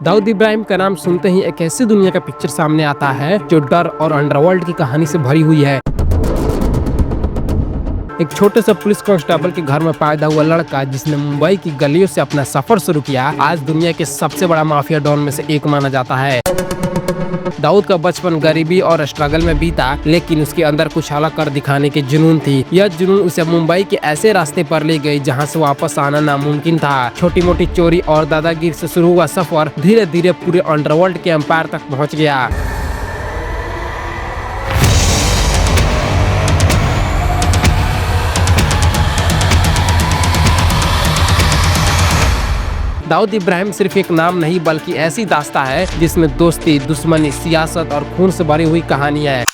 दाऊद इब्राहिम का नाम सुनते ही एक ऐसी दुनिया का पिक्चर सामने आता है जो डर और अंडरवर्ल्ड की कहानी से भरी हुई है। एक छोटे से पुलिस कांस्टेबल के घर में पैदा हुआ लड़का जिसने मुंबई की गलियों से अपना सफर शुरू किया, आज दुनिया के सबसे बड़ा माफिया डॉन में से एक माना जाता है। दाऊद का बचपन गरीबी और स्ट्रगल में बीता, लेकिन उसके अंदर कुछ अलग कर दिखाने की जुनून थी। यह जुनून उसे मुंबई के ऐसे रास्ते पर ले गई जहां से वापस आना नामुमकिन था। छोटी मोटी चोरी और दादागिरी से शुरू हुआ सफर धीरे धीरे पूरे अंडरवर्ल्ड के एम्पायर तक पहुंच गया। दाऊद इब्राहिम सिर्फ एक नाम नहीं बल्कि ऐसी दास्तां है जिसमें दोस्ती, दुश्मनी, सियासत और खून से भरी हुई कहानी है।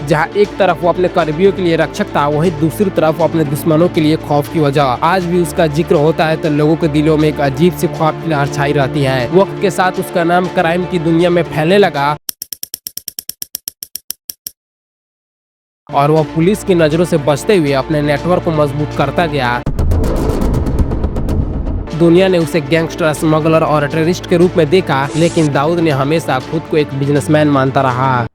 जहां एक तरफ वो अपने करीबियों के लिए रक्षक था, वहीं दूसरी तरफ वो अपने दुश्मनों के लिए खौफ की वजह। आज भी उसका जिक्र होता है तो लोगों के दिलों में एक अजीब सी ख्वाब की लहर छाई रहती है। वक्त के साथ उसका नाम क्राइम की दुनिया में फैलने लगा और वह पुलिस की नजरों से बचते हुए अपने नेटवर्क को मजबूत करता गया। दुनिया ने उसे गैंगस्टर, स्मगलर और टेररिस्ट के रूप में देखा, लेकिन दाऊद ने हमेशा खुद को एक बिजनेसमैन मानता रहा।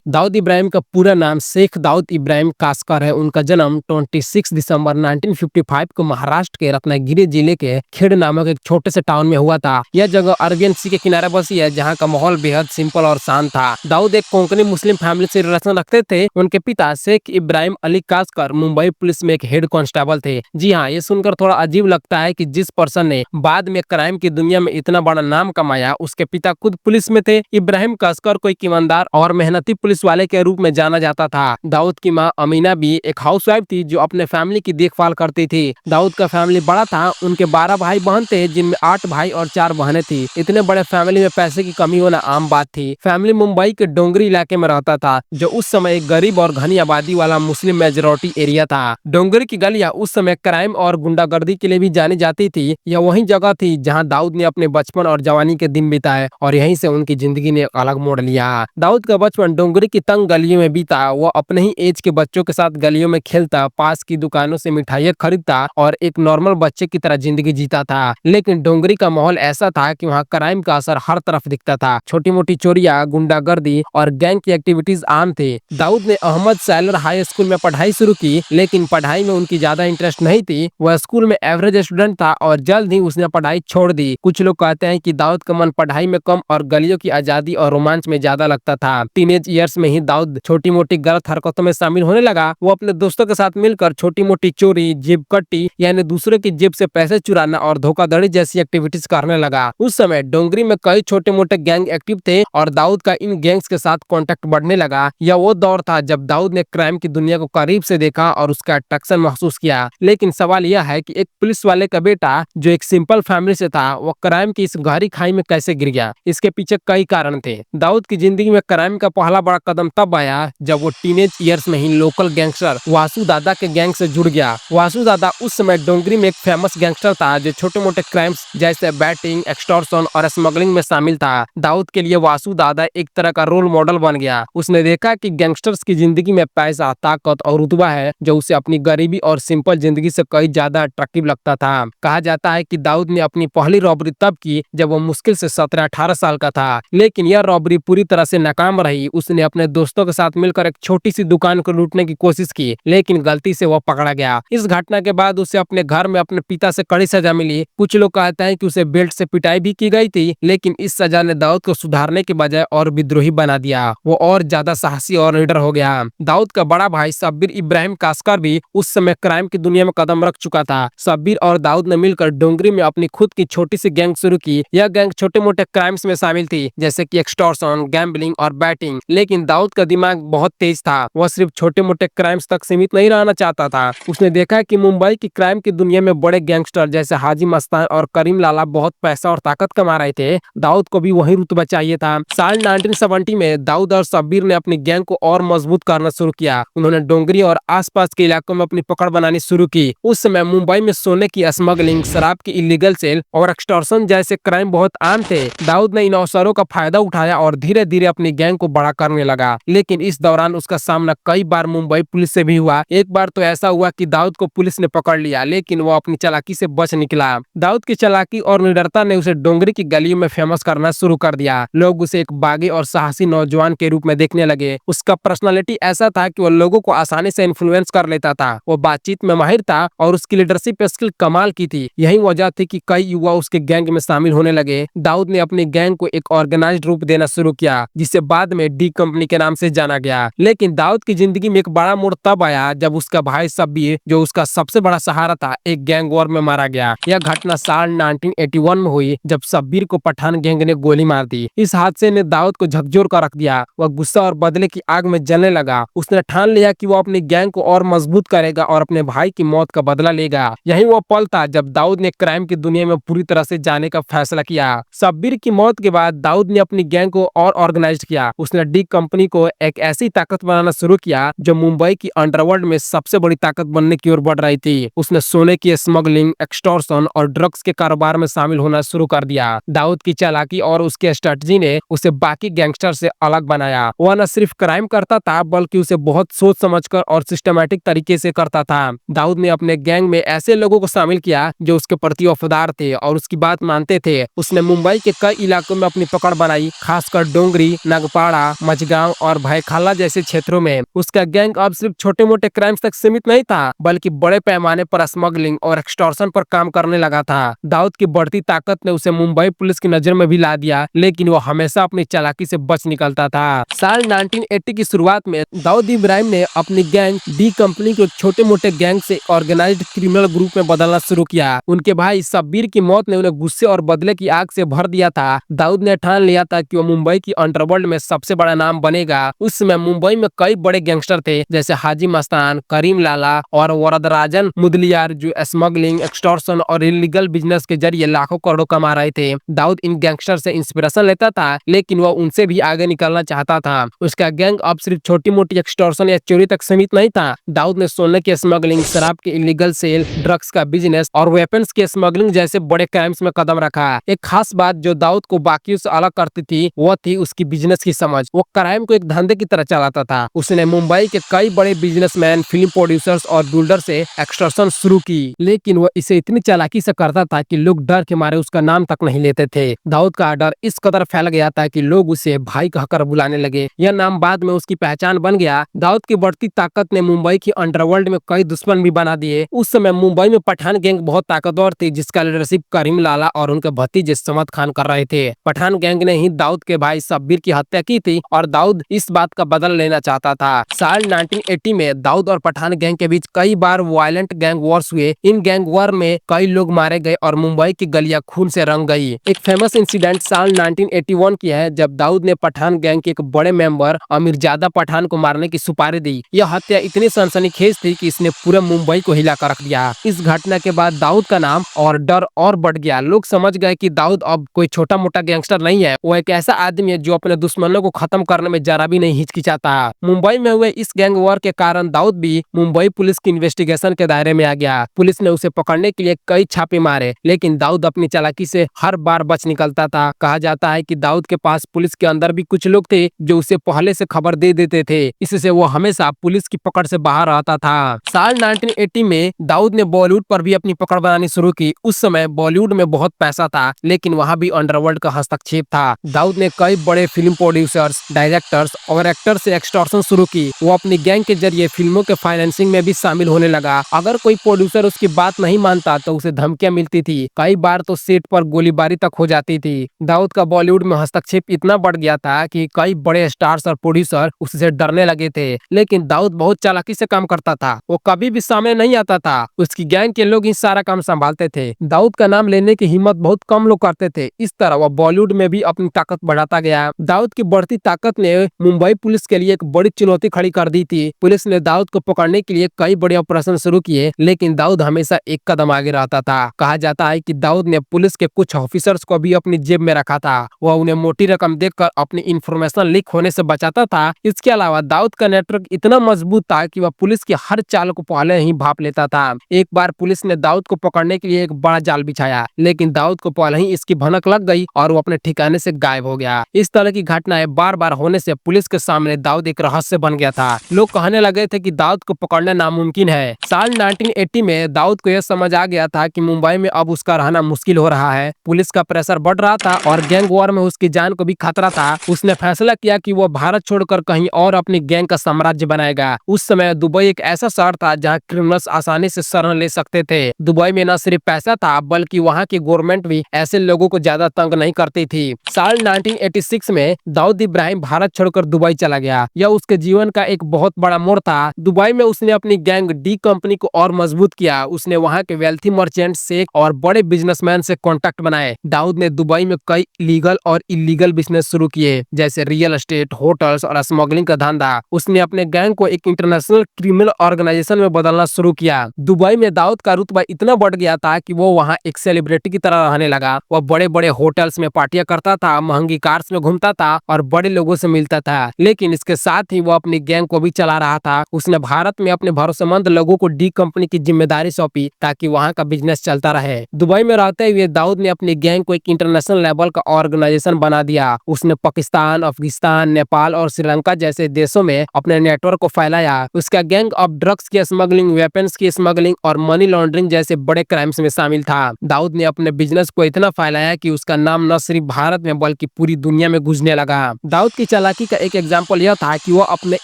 दाऊद इब्राहिम का पूरा नाम शेख दाऊद इब्राहिम कासकर है। उनका जन्म 26 दिसंबर 1955 को महाराष्ट्र के रत्नागिरी जिले के खेड़ नामक एक छोटे से टाउन में हुआ था। यह जगह अरबियन सी के किनारे बसी है, जहां का माहौल बेहद सिंपल और शांत था। दाऊद एक कोंकणी मुस्लिम फैमिली से रिलेशन रखते थे। उनके पिता शेख इब्राहिम अली कासकर मुंबई पुलिस में एक हेड कांस्टेबल थे। जी हाँ, ये सुनकर थोड़ा अजीब लगता है कि जिस पर्सन ने बाद में क्राइम की दुनिया में इतना बड़ा नाम कमाया, उसके पिता खुद पुलिस में थे। इब्राहिम कासकर को एक ईमानदार और मेहनती पुलिस वाले के रूप में जाना जाता था। दाऊद की मां अमीना भी एक हाउसवाइफ थी जो अपने फैमिली की देखभाल करती थी। दाऊद का फैमिली बड़ा था, उनके 12 भाई बहन थे जिनमें 8 भाई और 4 बहनें थी। इतने बड़े फैमिली में पैसे की कमी होना आम बात थी। फैमिली मुंबई के डोंगरी इलाके में रहता था, जो उस समय एक गरीब और घनी आबादी वाला मुस्लिम मेजोरिटी एरिया था। डोंगरी की गलियां उस समय क्राइम और गुंडागर्दी के लिए भी जानी जाती थी। यह वही जगह थी जहाँ दाऊद ने अपने बचपन और जवानी के दिन बिताए और यहीं से उनकी जिंदगी ने एक अलग मोड़ लिया। दाऊद का बचपन डोंगरी की तंग गलियों में बीता। वो अपने ही एज के बच्चों के साथ गलियों में खेलता, पास की दुकानों से मिठाइयाँ खरीदता और एक नॉर्मल बच्चे की तरह जिंदगी जीता था। लेकिन डोंगरी का माहौल ऐसा था कि वहाँ क्राइम का असर हर तरफ दिखता था। छोटी मोटी चोरियां, गुंडागर्दी और गैंग की एक्टिविटीज आम थे। दाऊद ने अहमद सैलर हाई स्कूल में पढ़ाई शुरू की, लेकिन पढ़ाई में उनकी ज्यादा इंटरेस्ट नहीं थी। वह स्कूल में एवरेज स्टूडेंट था और जल्द ही उसने पढ़ाई छोड़ दी। कुछ लोग कहते हैं कि दाऊद का मन पढ़ाई में कम और गलियों की आजादी और रोमांच में ज्यादा लगता था। टीनेज ईयर्स में ही दाऊद छोटी मोटी गलत हरकतों में शामिल होने लगा। वो अपने दोस्तों के साथ मिलकर छोटी मोटी चोरी, जेब कट्टी यानी दूसरे की जेब से पैसे चुराना और धोखाधड़ी जैसी एक्टिविटीज करने लगा। उस समय डोंगरी में कई छोटे मोटे गैंग एक्टिव थे और दाऊद का इन गैंग्स के साथ कांटेक्ट बढ़ने लगा। यह वो दौर था जब दाऊद ने क्राइम की दुनिया को करीब से देखा और उसका अट्रैक्शन महसूस किया। लेकिन सवाल यह है कि एक पुलिस वाले का बेटा जो एक सिंपल फैमिली से था, वो क्राइम की इस गहरी खाई में कैसे गिर गया? इसके पीछे कई कारण थे। दाऊद की जिंदगी में क्राइम का पहला बड़ा कदम तब आया जब वो टीनेज ईयर्स में ही लोकल गैंगस्टर वासु दादा के गैंग से जुड़ गया। वासु दादा उस समय डोंगरी में एक फेमस गैंगस्टर था जो छोटे मोटे क्राइम्स जैसे बैटिंग, एक्सटॉर्शन और स्मगलिंग में शामिल था। दाऊद के लिए वासु दादा एक तरह का रोल मॉडल बन गया। उसने देखा कि गैंगस्टर्स की जिंदगी में पैसा, ताकत और रुतबा है जो उसे अपनी गरीबी और सिंपल जिंदगी से कई ज्यादा अट्रैक्टिव लगता था। कहा जाता है कि दाऊद ने अपनी पहली रॉबरी तब की जब वो मुश्किल से 17-18 साल का था, लेकिन यह रॉबरी पूरी तरह से नाकाम रही। उसने अपने दोस्तों के साथ मिलकर एक छोटी सी दुकान को लूटने की कोशिश की, लेकिन गलती से वह पकड़ा गया। इस घटना के बाद उसे अपने घर में अपने पिता से कड़ी सजा मिली। कुछ लोग कहते हैं कि उसे बेल्ट से पिटाई भी की गई थी, लेकिन इस सजा ने दाऊद को सुधारने के बजाय और विद्रोही बना दिया। वो और ज्यादा साहसी और निडर हो गया। दाऊद का बड़ा भाई शब्बीर इब्राहिम कासकर भी उस समय क्राइम की दुनिया में कदम रख चुका था। शब्बीर और दाऊद ने मिलकर डोंगरी में अपनी खुद की छोटी सी गैंग शुरू की। यह गैंग छोटे मोटे क्राइम्स में शामिल थी, जैसे कि एक्सटॉर्शन, गैम्बलिंग और बैटिंग। लेकिन दाऊद का दिमाग बहुत तेज था। वह सिर्फ छोटे मोटे क्राइम्स तक सीमित नहीं रहना चाहता था। उसने देखा कि मुंबई की क्राइम की दुनिया में बड़े गैंगस्टर जैसे हाजी मस्तान और करीम लाला बहुत पैसा और ताकत कमा रहे थे। दाऊद को भी वही रुतबा चाहिए था। साल 1970 में दाऊद और शब्बीर ने अपनी गैंग को और मजबूत करना शुरू किया। उन्होंने डोंगरी और आसपास के इलाकों में अपनी पकड़ बनानी शुरू की। उस समय मुंबई में सोने की स्मगलिंग, शराब की इलीगल सेल और एक्सटॉर्शन जैसे क्राइम बहुत आम थे। दाऊद ने इन अवसरों का फायदा उठाया और धीरे धीरे अपनी गैंग को बड़ा करने लगा। लगा, लेकिन इस दौरान उसका सामना कई बार मुंबई पुलिस से भी हुआ। एक बार तो ऐसा हुआ कि दाऊद को पुलिस ने पकड़ लिया, लेकिन वो अपनी चालाकी से बच निकला। दाऊद की चालाकी और निडरता ने उसे डोंगरी की गलियों में फेमस करना शुरू कर दिया। लोग उसे एक बागी और साहसी नौजवान के रूप में देखने लगे। उसका पर्सनालिटी ऐसा था कि वो लोगों को आसानी से इन्फ्लुएंस कर लेता था। वो बातचीत में माहिर था और उसकी लीडरशिप स्किल कमाल की थी। यही वजह थी कि कई युवा उसके गैंग में शामिल होने लगे। दाऊद ने अपनी गैंग को एक ऑर्गेनाइज्ड रूप देना शुरू किया, जिसे बाद में डी कंपनी के नाम से जाना गया। लेकिन दाऊद की जिंदगी में एक बड़ा मोड़ तब आया जब उसका भाई शब्बीर, जो उसका सबसे बड़ा सहारा था, एक गैंग वॉर में मारा गया। यह घटना साल 1981 में हुई, जब शब्बीर को पठान गैंग ने गोली मार दी। इस हादसे ने दाऊद को झकझोर कर रख दिया। वह गुस्सा और बदले की आग में जलने लगा। उसने ठान लिया कि वो अपनी गैंग को और मजबूत करेगा और अपने भाई की मौत का बदला लेगा। यही वो पल था जब दाऊद ने क्राइम की दुनिया में पूरी तरह से जाने का फैसला किया। शब्बीर की मौत के बाद दाऊद ने अपनी गैंग को और ऑर्गेनाइज किया। उसने डी कंपनी को एक ऐसी ताकत बनाना शुरू किया जो मुंबई की अंडरवर्ल्ड में सबसे बड़ी ताकत बनने की ओर बढ़ रही थी। उसने सोने की स्मगलिंग, एक्सटॉर्शन और ड्रग्स के कारोबार में शामिल होना शुरू कर दिया। दाऊद की चालाकी और उसके स्ट्रेटजी ने उसे बाकी गैंगस्टर से अलग बनाया। वह न सिर्फ क्राइम करता था, बल्कि उसे बहुत सोच समझकर और सिस्टमैटिक तरीके से करता था। दाऊद ने अपने गैंग में ऐसे लोगों को शामिल किया जो उसके प्रति वफादार थे और उसकी बात मानते थे। उसने मुंबई के कई इलाकों में अपनी पकड़ बनाई, खासकर डोंगरी, नागपाड़ा, मझगांव और भाईखाला जैसे क्षेत्रों में। उसका गैंग अब सिर्फ छोटे मोटे क्राइम्स तक सीमित नहीं था, बल्कि बड़े पैमाने पर स्मगलिंग और एक्सटॉर्शन पर काम करने लगा था। दाऊद की बढ़ती ताकत ने उसे मुंबई पुलिस की नजर में भी ला दिया, लेकिन वो हमेशा अपनी चालाकी से बच निकलता था। साल 1980 की शुरुआत में दाऊद इब्राहिम ने अपनी गैंग डी कंपनी को छोटे मोटे गैंग से ऑर्गेनाइज्ड क्रिमिनल ग्रुप में बदलना शुरू किया। उनके भाई शब्बीर की मौत ने उन्हें गुस्से और बदले की आग से भर दिया था। दाऊद ने ठान लिया था कि वो मुंबई की अंडरवर्ल्ड में सबसे बड़ा नाम बनेगा। उस समय मुंबई में कई बड़े गैंगस्टर थे, जैसे हाजी मस्तान, करीम लाला और वरदराजन मुदलियार, जो स्मगलिंग, एक्सटॉर्शन और इलीगल बिजनेस के जरिए लाखों करोड़ कमा रहे थे। दाऊद इन गैंगस्टर से इंस्पिरेशन लेता था, लेकिन वह उनसे भी आगे निकलना चाहता था। उसका गैंग अब सिर्फ छोटी मोटी एक्सटॉर्शन या चोरी तक सीमित नहीं था। दाऊद ने सोने की स्मगलिंग, शराब के इलीगल सेल, ड्रग्स का बिजनेस और वेपन्स की स्मगलिंग जैसे बड़े क्राइम्स में कदम रखा। एक खास बात जो दाऊद को बाकियों से अलग करती थी, वो थी उसकी बिजनेस की समझ। वो क्राइम को एक धंधे की तरह चलाता था। उसने मुंबई के कई बड़े बिजनेसमैन, फिल्म प्रोड्यूसर्स और बिल्डर से एक्सटॉर्शन शुरू की, लेकिन वो इसे इतनी चालाकी से करता था कि लोग डर के मारे उसका नाम तक नहीं लेते थे। दाऊद का डर इस कदर फैल गया था कि लोग उसे भाई कहकर बुलाने लगे। यह नाम बाद में उसकी पहचान बन गया। दाऊद की बढ़ती ताकत ने मुंबई की अंडरवर्ल्ड में कई दुश्मन भी बना दिए। उस समय मुंबई में पठान गैंग बहुत ताकतवर थी, जिसका लीडरशिप करीम लाला और उनके भतीजे समद खान कर रहे थे। पठान गैंग ने ही दाऊद के भाई शब्बीर की हत्या की थी और दाऊद इस बात का बदला लेना चाहता था। साल 1980 में दाऊद और पठान गैंग के बीच कई बार वायलेंट गैंग वॉर्स हुए। इन गैंग वॉर में कई लोग मारे गए और मुंबई की गलियां खून से रंग गई। एक फेमस इंसिडेंट साल 1981 की है, जब दाऊद ने पठान गैंग के एक बड़े मेंबर अमीरजादा पठान को मारने की सुपारी दी। यह हत्या इतनी सनसनीखेज थी कि इसने पूरे मुंबई को हिला कर रख दिया। इस घटना के बाद दाऊद का नाम और डर और बढ़ गया। लोग समझ गए कि दाऊद अब कोई छोटा मोटा गैंगस्टर नहीं है, वो एक ऐसा आदमी है जो अपने दुश्मनों को खत्म करने में जरा भी नहीं हिचकिचाता। मुंबई में हुए इस गैंग वॉर के कारण दाऊद भी मुंबई पुलिस की इन्वेस्टिगेशन के दायरे में आ गया। पुलिस ने उसे पकड़ने के लिए कई छापे मारे, लेकिन दाऊद अपनी चालाकी से हर बार बच निकलता था। कहा जाता है कि दाऊद के पास पुलिस के अंदर भी कुछ लोग थे जो उसे पहले से खबर दे देते थे, इससे वो हमेशा पुलिस की पकड़ से बाहर आता था। साल 1980 में दाऊद ने बॉलीवुड पर भी अपनी पकड़ बनानी शुरू की। उस समय बॉलीवुड में बहुत पैसा था, लेकिन वहाँ भी अंडरवर्ल्ड का हस्तक्षेप था। दाऊद ने कई बड़े फिल्म प्रोड्यूसर्स, डायरेक्टर्स और एक्टर्स से एक्सटॉर्शन शुरू की। वो अपनी गैंग के जरिए फिल्मों के फाइनेंसिंग में भी शामिल होने लगा। अगर कोई प्रोड्यूसर उसकी बात नहीं मानता तो उसे धमकियां मिलती थी। कई बार तो सेट पर गोलीबारी तक हो जाती थी। दाऊद का बॉलीवुड में हस्तक्षेप इतना बढ़ गया था कि कई बड़े स्टार्स और प्रोड्यूसर उससे डरने लगे थे, लेकिन दाऊद बहुत चालाकी से काम करता था। वो कभी भी सामने नहीं आता था। उसकी गैंग के लोग ही सारा काम संभालते थे। दाऊद का नाम लेने की हिम्मत बहुत कम लोग करते थे। इस तरह वह बॉलीवुड में भी अपनी ताकत बढ़ाता गया। दाऊद की बढ़ती ताकत ने मुंबई पुलिस के लिए एक बड़ी चुनौती खड़ी कर दी थी। पुलिस ने दाऊद को पकड़ने के लिए कई बड़े ऑपरेशन शुरू किए, लेकिन दाऊद हमेशा एक कदम आगे रहता था। कहा जाता है कि दाऊद ने पुलिस के कुछ ऑफिसर्स को भी अपनी जेब में रखा था। वह उन्हें मोटी रकम देकर अपनी इंफॉर्मेशन लीक होने से बचाता था। इसके अलावा दाऊद का नेटवर्क इतना मजबूत था कि वह पुलिस की हर चाल को पहले ही भाप लेता था। एक बार पुलिस ने दाऊद को पकड़ने के लिए एक बड़ा जाल बिछाया, लेकिन दाऊद को पहले ही इसकी भनक लग गई और वो अपने ठिकाने से गायब हो गया। इस तरह की घटनाएं बार बार होने होने से पुलिस के सामने दाऊद एक रहस्य बन गया था। लोग कहने लगे थे कि दाऊद को पकड़ना नामुमकिन है। साल 1980 में दाऊद को यह समझ आ गया था कि मुंबई में अब उसका रहना मुश्किल हो रहा है। पुलिस का प्रेशर बढ़ रहा था और गैंग वॉर में उसकी जान को भी खतरा था। उसने फैसला किया कि वो भारत छोड़कर कहीं और अपनी गैंग का साम्राज्य बनाएगा। उस समय दुबई एक ऐसा शहर था जहाँ क्रिमिनल्स आसानी से शरण ले सकते थे। दुबई में न सिर्फ पैसा था बल्कि वहाँ की गवर्नमेंट भी ऐसे लोगों को ज्यादा तंग नहीं करती थी। साल 1986 में दाऊद इब्राहिम भारत छोड़कर दुबई चला गया। यह उसके जीवन का एक बहुत बड़ा मोड़ था। दुबई में उसने अपनी गैंग डी कंपनी को और मजबूत किया। उसने वहाँ के वेल्थी मर्चेंट शेख और बड़े बिजनेसमैन से कॉन्टेक्ट बनाए। दाऊद ने दुबई में कई लीगल और इलीगल बिजनेस शुरू किए, जैसे रियल एस्टेट, होटल्स और स्मगलिंग का धंधा। उसने अपने गैंग को एक इंटरनेशनल क्रिमिनल ऑर्गेनाइजेशन में बदलना शुरू किया। दुबई में दाऊद का रुतबा इतना बढ़ गया था कि वो वहाँ एक सेलिब्रिटी की तरह रहने लगा। वह बड़े बड़े होटल्स में पार्टियां करता था, महंगी कार्स में घूमता था और बड़े लोगों से मिलता था। लेकिन इसके साथ ही वो अपनी गैंग को भी चला रहा था। उसने भारत में अपने भरोसेमंद लोगों को डी कंपनी की जिम्मेदारी सौंपी ताकि वहाँ का बिजनेस चलता रहे। दुबई में रहते हुए दाऊद ने अपनी गैंग को एक इंटरनेशनल लेवल का ऑर्गेनाइजेशन बना दिया। उसने पाकिस्तान, अफगानिस्तान, नेपाल और श्रीलंका जैसे देशों में अपने नेटवर्क को फैलाया। उसका गैंग अब ड्रग्स की स्मगलिंग, वेपन्स की स्मगलिंग और मनी लॉन्ड्रिंग जैसे बड़े क्राइम्स में शामिल था। दाऊद ने अपने बिजनेस को इतना फैलाया कि उसका नाम न सिर्फ भारत में बल्कि पूरी दुनिया में गूंजने लगा। दाऊद की चालाकी का एक एग्जाम्पल यह था कि वो अपने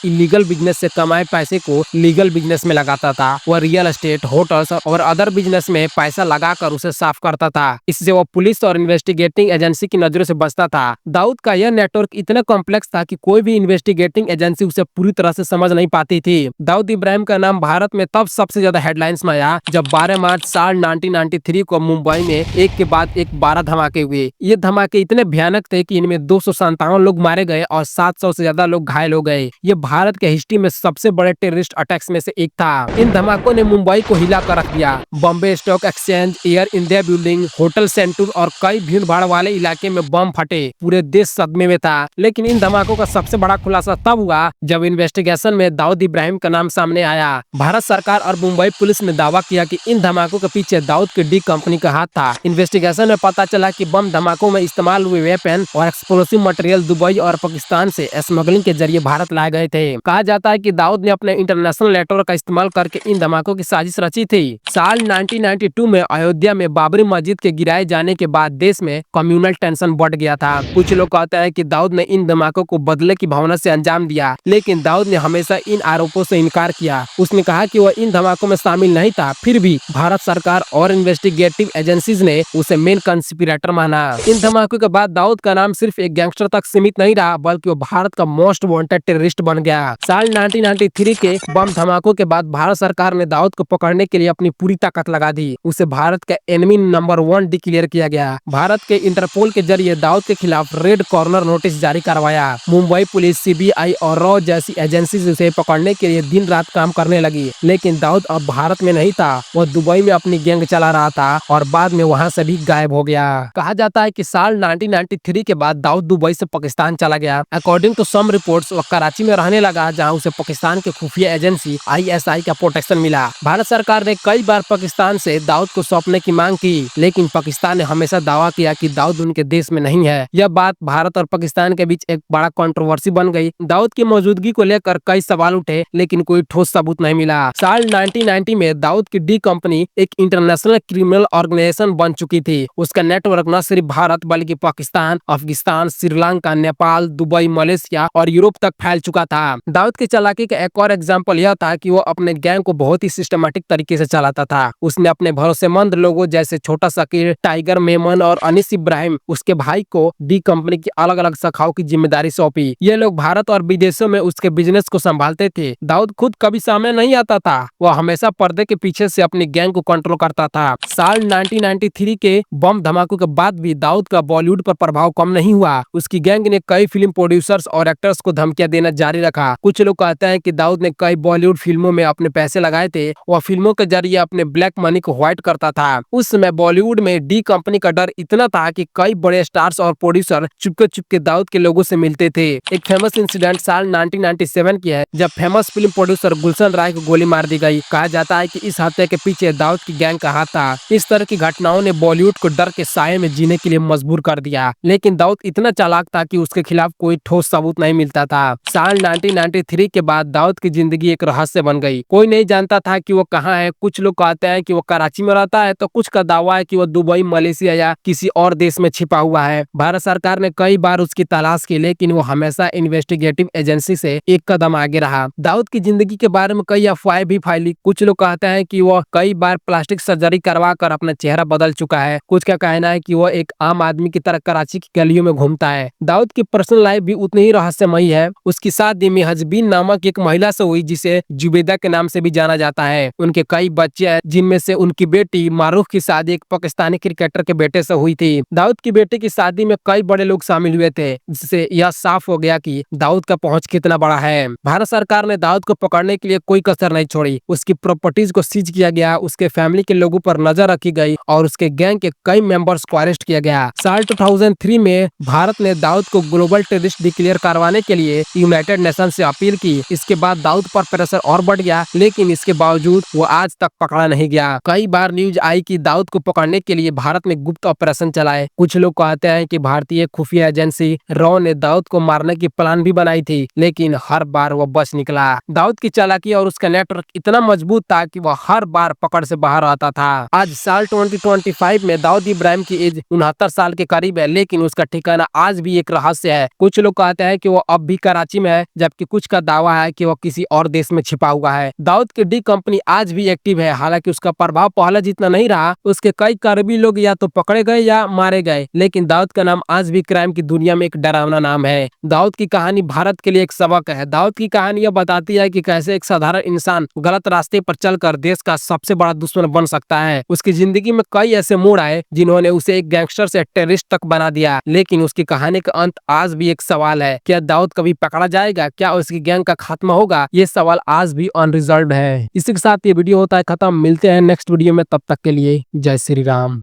इलीगल बिजनेस से कमाए पैसे को लीगल बिजनेस में लगाता था। वह रियल एस्टेट, होटल्स और अदर बिजनेस में पैसा लगाकर उसे साफ करता था। इससे वो पुलिस और इन्वेस्टिगेटिंग एजेंसी की नजरों से बचता था। दाऊद का यह नेटवर्क इतना कॉम्प्लेक्स था कि कोई भी इन्वेस्टिगेटिंग एजेंसी उसे पूरी तरह से समझ नहीं पाती थी। दाऊद इब्राहिम का नाम भारत में तब सबसे ज्यादा हेडलाइंस में आया जब 12 मार्च साल 1993 को मुंबई में एक के बाद एक 12 धमाके हुए। ये धमाके इतने भयानक थे कि इनमें 257 लोग मारे गए और 700 से ज्यादा लोग घायल हो गए। ये भारत के हिस्ट्री में सबसे बड़े टेररिस्ट अटैक्स में से एक था। इन धमाकों ने मुंबई को हिला कर रख दिया। Bombay stock exchange, Air India building, hotel Centaur और कई भीड़ भाड़ वाले इलाके में बम फटे। पूरे देश सदमे में था। लेकिन इन धमाकों का सबसे बड़ा खुलासा तब हुआ जब इन्वेस्टिगेशन में दाऊद इब्राहिम का नाम सामने आया। भारत सरकार और मुंबई पुलिस ने दावा किया कि इन धमाकों के पीछे दाऊद की डी कंपनी का हाथ था। इन्वेस्टिगेशन में पता चला कि बम धमाकों में इस्तेमाल हुए वेपन और एक्सप्लोसिव मटेरियल दुबई और पाकिस्तान से स्मगलिंग के जरिए भारत लाए गए थे। कहा जाता है कि दाऊद ने अपने इंटरनेशनल नेटवर्क का इस्तेमाल करके इन धमाकों की साजिश रची थी। साल 1992 में अयोध्या में बाबरी मस्जिद के गिराए जाने के बाद देश में कम्युनल टेंशन बढ़ गया था। कुछ लोग कहते हैं कि दाऊद ने इन धमाकों को बदले की भावना से अंजाम दिया, लेकिन दाऊद ने हमेशा इन आरोपों से इनकार किया। उसने कहा कि वह इन धमाकों में शामिल नहीं था। फिर भी भारत सरकार और इन्वेस्टिगेटिव एजेंसीज ने उसे मेन कंस्पिरेटर माना। इन धमाकों के बाद दाऊद का नाम सिर्फ एक गैंगस्टर तक सीमित नहीं रहा बल्कि वो भारत का मोस्ट वांटेड टेररिस्ट बन गया। साल 1993 के बम धमाकों के बाद भारत सरकार ने दाऊद को पकड़ने के लिए अपनी पूरी ताकत लगा दी। उसे भारत का एनिमी नंबर 1 डिक्लेयर किया गया। भारत के इंटरपोल के जरिए दाऊद के खिलाफ रेड कॉर्नर नोटिस जारी करवाया। मुंबई पुलिस, सीबीआई और रॉ जैसी एजेंसी उसे पकड़ने के लिए दिन रात काम करने लगी। लेकिन दाऊद अब भारत में नहीं था। वह दुबई में अपनी गैंग चला रहा था और बाद में वहां से भी गायब हो गया। कहा जाता है कि साल 1993 के बाद दाऊद दुबई से पाकिस्तान चला गया। अकॉर्डिंग टू सम रिपोर्ट्स वो कराची में रहने लगा, जहां उसे पाकिस्तान के खुफिया एजेंसी ISI का प्रोटेक्शन मिला। भारत सरकार ने कई बार पाकिस्तान से दाऊद को सौंपने की मांग की, लेकिन पाकिस्तान ने हमेशा दावा किया कि दाऊद उनके देश में नहीं है। यह बात भारत और पाकिस्तान के बीच एक बड़ा कंट्रोवर्सी बन गई। दाऊद की मौजूदगी को लेकर कई सवाल उठे, लेकिन कोई ठोस सबूत नहीं मिला। साल 1990 में दाऊद की डी कंपनी एक इंटरनेशनल क्रिमिनल ऑर्गेनाइजेशन बन चुकी थी। उसका नेटवर्क न सिर्फ भारत बल्कि पाकिस्तान, अफगानिस्तान, श्रीलंका, नेपाल, दुबई, मलेशिया और यूरोप तक फैल चुका था। दाऊद की चालाकी का एक और एग्जाम्पल यह था कि वो अपने गैंग को बहुत ही सिस्टमैटिक तरीके से चलाता था। उसने अपने भरोसेमंद लोगों जैसे छोटा शकीर, टाइगर मेमन और अनीस इब्राहिम, उसके भाई को डी कंपनी की अलग अलग शाखाओं की जिम्मेदारी सौंपी। ये लोग भारत और विदेशों में उसके बिजनेस को संभालते थे। दाऊद खुद कभी सामने नहीं आता था। वह हमेशा पर्दे के पीछे से अपनी गैंग को कंट्रोल करता था। साल 1993 के बम धमाकों के बाद भी दाऊद का बॉलीवुड पर प्रभाव कम नहीं हुआ। उसकी गैंग ने कई फिल्म प्रोड्यूसर्स और एक्टर्स को धमकियां देना जारी रखा। कुछ लोग कहते हैं कि दाऊद ने कई बॉलीवुड फिल्मों में अपने पैसे लगाए थे। वह फिल्मों के जरिए अपने ब्लैक मनी को व्हाइट करता था। उस समय बॉलीवुड में डी कंपनी का डर इतना था कि कई बड़े स्टार्स और प्रोड्यूसर चुपके दाऊद के लोगों से मिलते थे। एक फेमस इंसिडेंट साल 1997 की है, जब famous film producer Gulshan Rai को गोली मार दी गई। कहा जाता है कि इस हत्या के पीछे दाऊद की गैंग का हाथ था। इस तरह की घटनाओं ने बॉलीवुड को डर के साये में जीने के लिए मजबूर कर दिया। लेकिन दाऊद इतना चालाक था कि उसके खिलाफ कोई ठोस सबूत नहीं मिलता था। साल 1993 के बाद दाऊद की जिंदगी एक रहस्य बन गई। कोई नहीं जानता था कि वो कहाँ है। कुछ लोग कहते हैं कि वो कराची में रहता है, तो कुछ का दावा है कि वो दुबई, मलेशिया या किसी और देश में छिपा हुआ है। भारत सरकार ने कई बार उसकी तलाश की, लेकिन वो हमेशा इन्वेस्टिगेटिव एजेंसी से एक कदम आगे रहा। दाऊद की जिंदगी के बारे में कई अफवाहें भी फैली। कुछ लोग कहते हैं कि वो कई बार प्लास्टिक सर्जरी करवा कर अपना चेहरा बदल चुका है। कुछ का कहना है कि वो एक आम आदमी की तरह कराची की गलियों में घूमता है। दाऊद की पर्सनल लाइफ भी उतनी ही रहस्यमयी है। उसकी शादी मेहजबीन नामक एक महिला से हुई, जिसे जुबैदा के नाम से भी जाना जाता है। उनके कई बच्चे हैं, जिनमें से उनकी बेटी मारूफ की शादी एक पाकिस्तानी क्रिकेटर के बेटे से हुई थी। दाऊद की बेटी की शादी में कई बड़े लोग शामिल हुए थे, जिससे यह साफ हो गया कि दाऊद का पहुंच कितना बड़ा है। भारत सरकार ने दाऊद को पकड़ने के लिए कोई कसर नहीं छोड़ी। उसकी प्रॉपर्टीज को सीज किया गया, उसके फैमिली के लोगों पर नजर रखी गई और उसके गैंग के कई मेंबर्स को अरेस्ट किया गया। साल 2003 में भारत ने दाऊद को ग्लोबल टेररिस्ट डिक्लेयर करवाने के लिए यूनाइटेड नेशन से अपील की। इसके बाद दाऊद पर प्रेशर और बढ़ गया, लेकिन इसके बावजूद वो आज तक पकड़ा नहीं गया। कई बार न्यूज आई कि दाऊद को पकड़ने के लिए भारत ने गुप्त ऑपरेशन चलाए। कुछ लोग कहते हैं कि भारतीय खुफिया एजेंसी रॉ ने दाऊद को मारने की प्लान भी बनाई थी, लेकिन हर बार वो बच निकला। दाऊद की चालाकी और उसका नेटवर्क इतना मजबूत था कि वह हर बार पकड़ से बाहर आता था। आज साल 2025 में दाऊद इब्राहिम की एज 69 साल के करीब है, लेकिन उसका ठिकाना आज भी एक रहस्य है। कुछ लोग कहते हैं कि वो अब भी कराची में है, जबकि कुछ का दावा है कि वो किसी और देश में छिपा हुआ है। दाऊद की डी कंपनी आज भी एक्टिव है। हालांकि उसका प्रभाव पहले जितना नहीं रहा। उसके कई करीबी लोग या तो पकड़े गए या मारे गए, लेकिन दाऊद का नाम आज भी क्राइम की दुनिया में एक डरावना नाम है। दाऊद की कहानी भारत के लिए एक सबक है। दाऊद की कहानी यह बताती है कि कैसे एक साधारण इंसान गलत रास्ते पर चलकर देश का सबसे बड़ा दुश्मन बन सकता है। उसकी जिंदगी में कई ऐसे मोड़ आए जिन्होंने उसे एक गैंगस्टर से टेररिस्ट तक बना दिया, लेकिन उसकी कहानी का अंत आज भी एक सवाल है। क्या दाऊद कभी पकड़ा जाएगा? क्या उसकी गैंग का खात्मा होगा? ये सवाल आज भी अनरिजल्व्ड है। इसी के साथ ये वीडियो होता है खत्म। मिलते हैं नेक्स्ट वीडियो में, तब तक के लिए जय श्री राम।